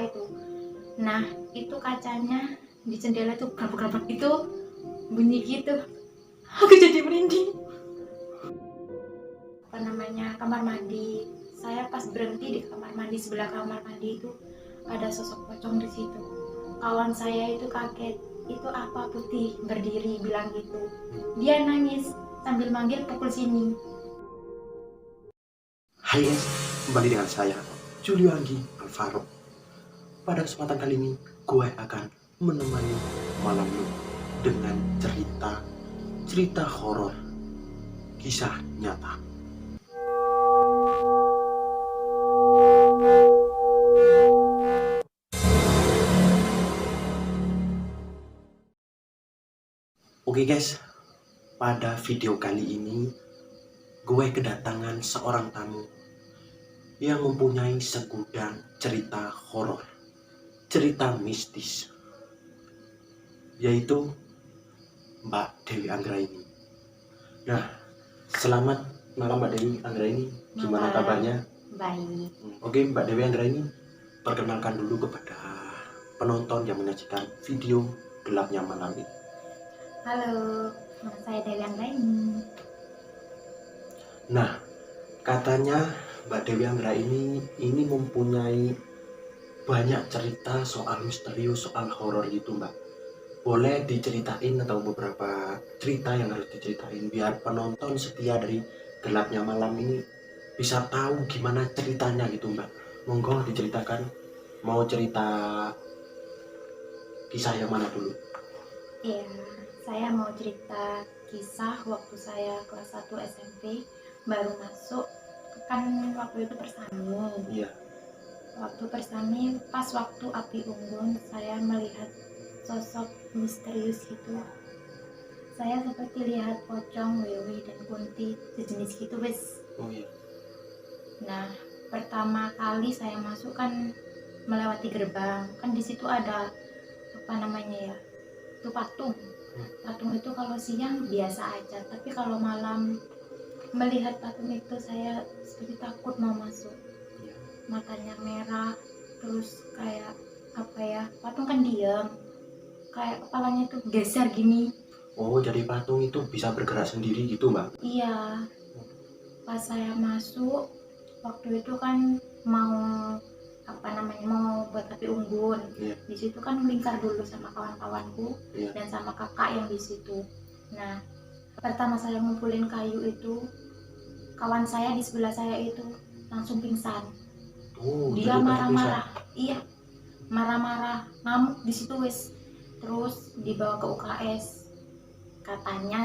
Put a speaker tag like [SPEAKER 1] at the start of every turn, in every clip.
[SPEAKER 1] salah itu. Nah itu kacanya di jendela tuh gerabak-gerabak itu bunyi gitu, aku jadi merinding. Kamar mandi, saya pas berhenti di kamar mandi, sebelah kamar mandi itu ada sosok pocong di situ. Kawan saya itu kaget, itu apa putih berdiri bilang gitu. Dia nangis sambil manggil pukul sini.
[SPEAKER 2] Hai guys, kembali dengan saya Julio Anggi Alvaro. Pada kesempatan kali ini gue akan menemani malam lu dengan cerita horor, kisah nyata. Oke guys, pada video kali ini gue kedatangan seorang tamu yang mempunyai segudang cerita horor, cerita mistis, yaitu Mbak Dewi Anggraini. Nah, selamat malam Mbak Dewi Anggraini. Gimana kabarnya?
[SPEAKER 1] Baik.
[SPEAKER 2] Oke, Mbak Dewi Anggraini, perkenalkan dulu kepada penonton yang menyaksikan video gelapnya malam ini.
[SPEAKER 1] Halo, nama saya Dewi Anggraini.
[SPEAKER 2] Nah, katanya Mbak Dewi Anggraini ini mempunyai banyak cerita soal misterius, soal horor gitu Mbak. Boleh diceritain atau beberapa cerita yang harus diceritain biar penonton setia dari gelapnya malam ini bisa tahu gimana ceritanya gitu Mbak. Monggo diceritakan, mau cerita kisah yang mana dulu?
[SPEAKER 1] Iya, saya mau cerita kisah waktu saya kelas 1 SMP baru masuk, kan waktu itu persami.
[SPEAKER 2] Iya.
[SPEAKER 1] Waktu persami, pas waktu api unggun, saya melihat sosok misterius itu. Saya seperti lihat pocong, wewe, dan kunti sejenis gitu wes.
[SPEAKER 2] Oh iya.
[SPEAKER 1] Nah, pertama kali saya masuk kan melewati gerbang, kan di situ ada apa namanya ya, itu patung. Patung itu kalau siang biasa aja, tapi kalau malam melihat patung itu saya seperti takut mau masuk. Matanya merah, terus kayak apa ya, patung kan diam, kayak kepalanya tuh geser gini.
[SPEAKER 2] Oh, jadi patung itu bisa bergerak sendiri gitu Mbak?
[SPEAKER 1] Iya, pas saya masuk waktu itu kan mau apa namanya, mau buat api unggun. Di situ kan melingkar dulu sama kawan-kawanku dan sama kakak yang di situ. Nah, pertama saya ngumpulin kayu itu, kawan saya di sebelah saya itu langsung pingsan. Dia marah-marah, iya, marah-marah, ngamuk di situ wes. Terus dibawa ke UKS. Katanya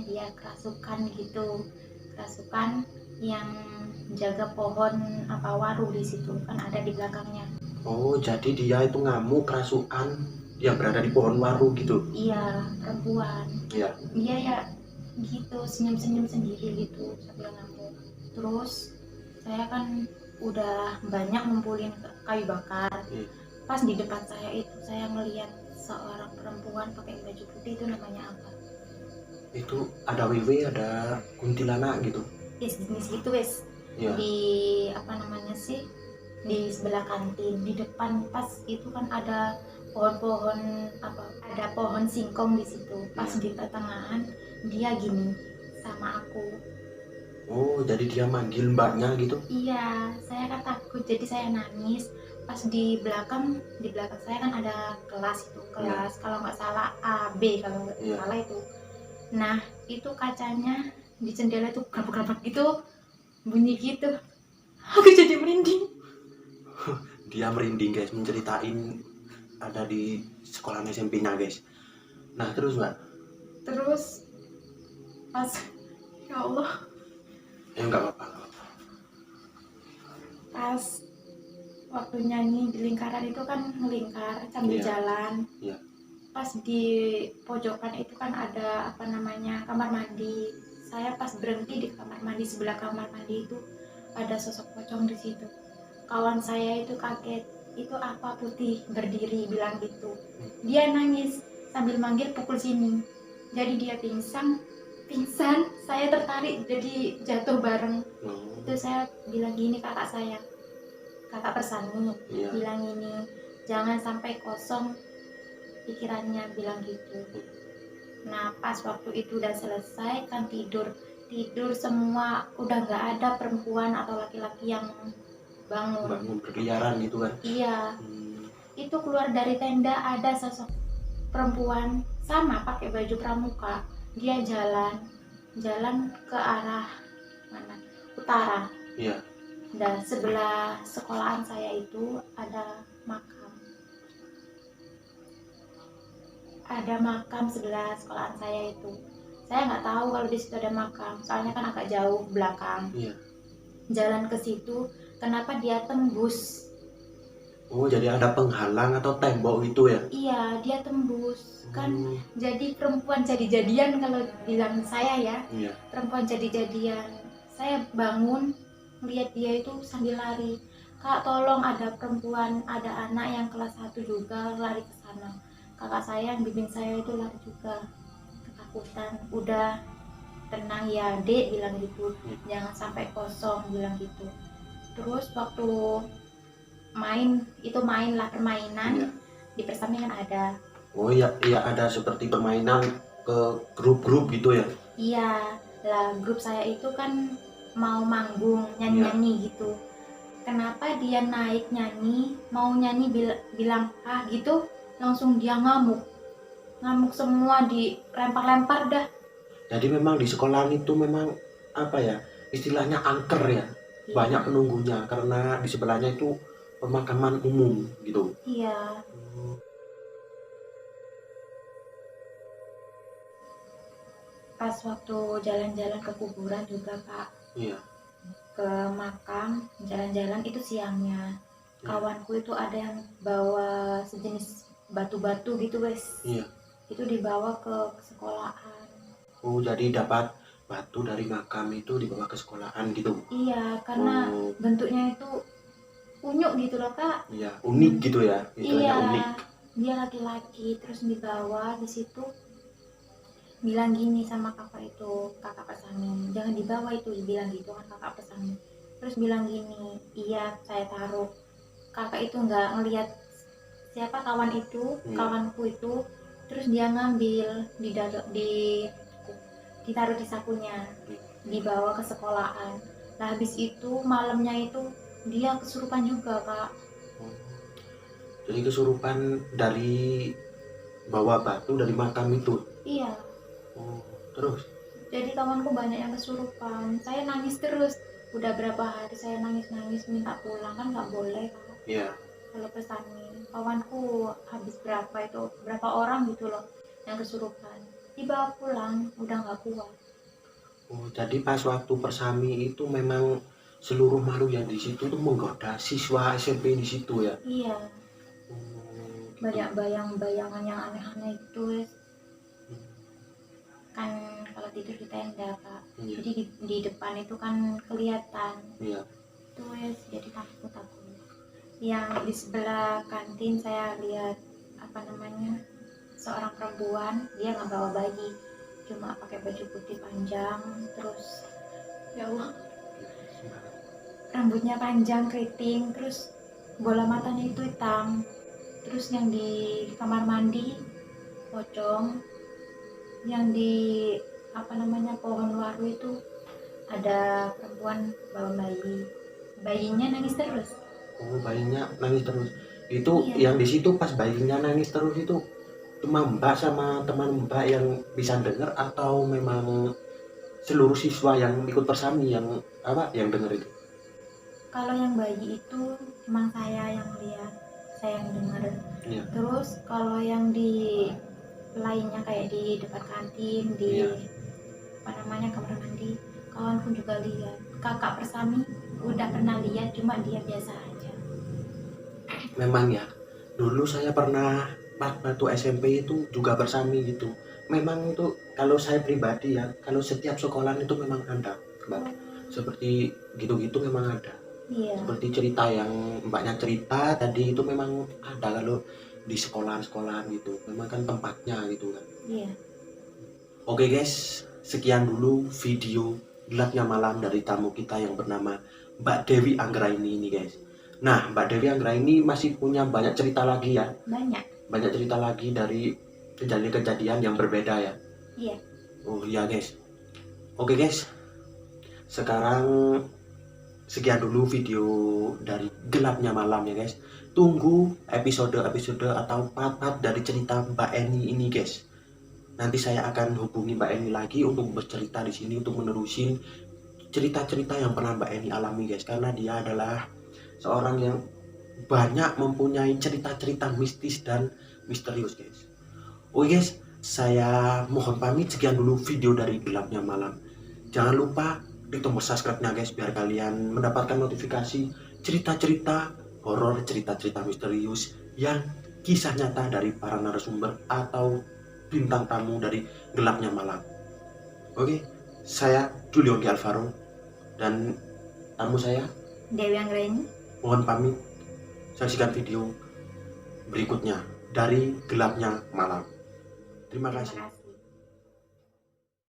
[SPEAKER 1] dia kerasukan gitu, kerasukan yang jaga pohon apa waru di situ kan ada di belakangnya.
[SPEAKER 2] Oh, jadi dia itu ngamuk kerasukan yang berada di pohon waru gitu?
[SPEAKER 1] Iya, perempuan.
[SPEAKER 2] Iya.
[SPEAKER 1] Dia ya gitu senyum-senyum sendiri gitu sambil ngamuk. Terus saya kan udah banyak ngumpulin kayu bakar. Pas di depan saya itu saya melihat seorang perempuan pakai baju putih, itu namanya apa?
[SPEAKER 2] Itu ada wewe, ada kuntilanak gitu?
[SPEAKER 1] Yes, jenis gitu wes.
[SPEAKER 2] Iya.
[SPEAKER 1] Di apa namanya sih, di sebelah kantin di depan pas itu kan ada pohon-pohon apa, ada pohon singkong di situ. Pas di pertengahan dia gini sama aku.
[SPEAKER 2] Oh, jadi dia manggil mbaknya gitu?
[SPEAKER 1] Iya, saya kan takut jadi saya nangis. Pas di belakang saya kan ada kelas itu, kelas kalau nggak salah A B kalau nggak salah itu. Nah itu kacanya di jendela itu gerabak-gerabak gitu bunyi gitu, aku jadi merinding.
[SPEAKER 2] Dia merinding guys, menceritain ada di sekolah SMP-nya guys. Nah terus Mbak?
[SPEAKER 1] Terus pas ya Allah,
[SPEAKER 2] ya nggak apa-apa.
[SPEAKER 1] Pas waktu nyanyi di lingkaran itu kan melingkar sambil jalan. Pas di pojokan itu kan ada apa namanya, kamar mandi. Saya pas berhenti di kamar mandi, sebelah kamar mandi itu ada sosok pocong di situ. Kawan saya itu kaget, itu apa putih berdiri bilang gitu. Dia nangis sambil manggil pukul sini. Jadi dia pingsan, saya tertarik jadi jatuh bareng. Itu saya bilang gini kakak saya, kakak Persani
[SPEAKER 2] Iya.
[SPEAKER 1] bilang ini, jangan sampai kosong pikirannya, bilang gitu. Nah pas waktu itu udah selesai kan tidur semua, udah nggak ada perempuan atau laki-laki yang bangun.
[SPEAKER 2] Berkeliaran gitu kan.
[SPEAKER 1] Iya, itu keluar dari tenda ada sosok perempuan sama pakai baju pramuka, dia jalan ke arah mana, utara.
[SPEAKER 2] Iya.
[SPEAKER 1] Dan sebelah sekolahan saya itu ada makam sebelah sekolahan saya itu. Saya nggak tahu kalau di situ ada makam, soalnya kan agak jauh belakang.
[SPEAKER 2] Iya.
[SPEAKER 1] Jalan ke situ, kenapa dia tembus?
[SPEAKER 2] Oh, jadi ada penghalang atau tembok gitu ya?
[SPEAKER 1] Iya, dia tembus. Kan jadi perempuan jadi-jadian kalau bilang saya ya.
[SPEAKER 2] Iya.
[SPEAKER 1] Perempuan jadi-jadian. Saya bangun, lihat dia itu sambil lari. Kak, tolong, ada perempuan, ada anak yang kelas 1 juga lari ke sana. Kakak saya, yang bimbing saya itu lari juga. Ketakutan. Udah tenang ya, Dek, bilang gitu. Jangan sampai kosong, bilang gitu. Terus waktu main lah permainan.
[SPEAKER 2] Iya.
[SPEAKER 1] Di Persami kan ada.
[SPEAKER 2] Oh iya, iya ada seperti permainan ke grup-grup gitu ya?
[SPEAKER 1] Iya, lah grup saya itu kan mau manggung nyanyi-nyanyi gitu. Kenapa dia naik nyanyi, mau nyanyi bilang gitu, langsung dia ngamuk semua, dilempar-lempar dah.
[SPEAKER 2] Jadi memang di sekolahan itu memang apa ya, istilahnya angker ya, banyak penunggunya karena di sebelahnya itu pemakaman umum gitu.
[SPEAKER 1] Iya. Pas waktu jalan-jalan ke kuburan juga Kak.
[SPEAKER 2] Iya.
[SPEAKER 1] Ke makam, jalan-jalan itu siangnya. Kawanku itu ada yang bawa sejenis batu-batu gitu guys.
[SPEAKER 2] Iya.
[SPEAKER 1] Itu dibawa ke sekolahan.
[SPEAKER 2] Oh, jadi dapat batu dari makam itu dibawa ke sekolahan gitu?
[SPEAKER 1] Iya, karena bentuknya itu unyuk gitu loh Kak.
[SPEAKER 2] Iya, unik gitu ya,
[SPEAKER 1] iya,
[SPEAKER 2] unik.
[SPEAKER 1] Dia laki-laki, terus dibawa di situ. Bilang gini sama kakak Persani, jangan dibawa itu, dibilang gitu kan kakak Persani. Terus bilang gini, iya saya taruh. Kakak itu nggak ngelihat siapa kawan itu, kawanku itu. Terus dia ngambil ditaruh di sakunya, dibawa ke sekolahan. Nah habis itu malamnya itu dia kesurupan juga Kak.
[SPEAKER 2] Jadi kesurupan dari bawa batu dari makam itu?
[SPEAKER 1] Iya.
[SPEAKER 2] Terus?
[SPEAKER 1] Jadi kawanku banyak yang kesurupan. Saya nangis terus. Udah berapa hari saya nangis minta pulang, kan nggak boleh Kak.
[SPEAKER 2] Iya.
[SPEAKER 1] Kalau Persani, kawanku habis berapa orang gitu loh yang kesurupan. Dibawa pulang, udah nggak kuat.
[SPEAKER 2] Oh, jadi pas waktu Persami itu memang seluruh makhluk yang di situ tuh menggoda siswa SMP di situ ya?
[SPEAKER 1] Iya. Banyak bayangan yang aneh-aneh itu. Kan kalau tidur di tenda Kak.
[SPEAKER 2] Iya.
[SPEAKER 1] Jadi di depan itu kan kelihatan.
[SPEAKER 2] Iya.
[SPEAKER 1] Itu jadi takut aku. Yang di sebelah kantin saya lihat seorang perempuan, dia nggak bawa bayi, cuma pakai baju putih panjang, terus ya Allah, rambutnya panjang keriting, terus bola matanya itu hitam. Terus yang di kamar mandi pocong, yang di pohon waru itu ada perempuan bawa bayinya nangis terus.
[SPEAKER 2] Oh, bayinya nangis terus. Itu iya. Yang di situ pas bayinya nangis terus itu cuma Mbak sama teman Mbak yang bisa dengar atau memang seluruh siswa yang ikut Persami yang dengar itu?
[SPEAKER 1] Kalau yang bayi itu cuma saya yang lihat, saya yang dengar. Iya. Terus kalau yang di lainnya kayak di depan kantin, di kamar mandi, kawanku juga lihat. Kakak Persami udah pernah lihat, cuma dia biasa aja.
[SPEAKER 2] Memang ya, dulu saya pernah waktu SMP itu juga Persami gitu. Memang itu kalau saya pribadi ya, kalau setiap sekolah itu memang ada Mbak. Seperti gitu-gitu memang ada. Iya. Seperti cerita yang Mbaknya cerita tadi itu memang ada kalau di sekolahan-sekolahan gitu. Memang kan tempatnya gitu kan. Iya. Oke guys, sekian dulu video gelapnya malam dari tamu kita yang bernama Mbak Dewi Anggraini ini guys. Nah, Mbak Dewi Anggra ini masih punya banyak cerita lagi ya.
[SPEAKER 1] Banyak.
[SPEAKER 2] Cerita lagi dari kejadian-kejadian yang berbeda ya.
[SPEAKER 1] Iya.
[SPEAKER 2] Oh iya guys. Oke guys. Sekarang sekian dulu video dari Gelapnya Malam ya guys. Tunggu episode-episode atau part-part dari cerita Mbak Eni ini guys. Nanti saya akan hubungi Mbak Eni lagi untuk bercerita di sini untuk menerusin cerita-cerita yang pernah Mbak Eni alami guys, karena dia adalah seorang yang banyak mempunyai cerita-cerita mistis dan misterius guys. Oke guys, saya mohon pamit. Sekian dulu video dari Gelapnya Malam. Jangan lupa klik tombol subscribe-nya guys, biar kalian mendapatkan notifikasi cerita-cerita horor, cerita-cerita misterius yang kisah nyata dari para narasumber atau bintang tamu dari Gelapnya Malam. Oke, saya Julio Di Alvaro dan tamu saya
[SPEAKER 1] Dewi Anggraini.
[SPEAKER 2] mohon pamit. Saksikan video berikutnya dari Gelapnya Malam. Terima
[SPEAKER 1] Terima
[SPEAKER 2] kasih.
[SPEAKER 1] kasih.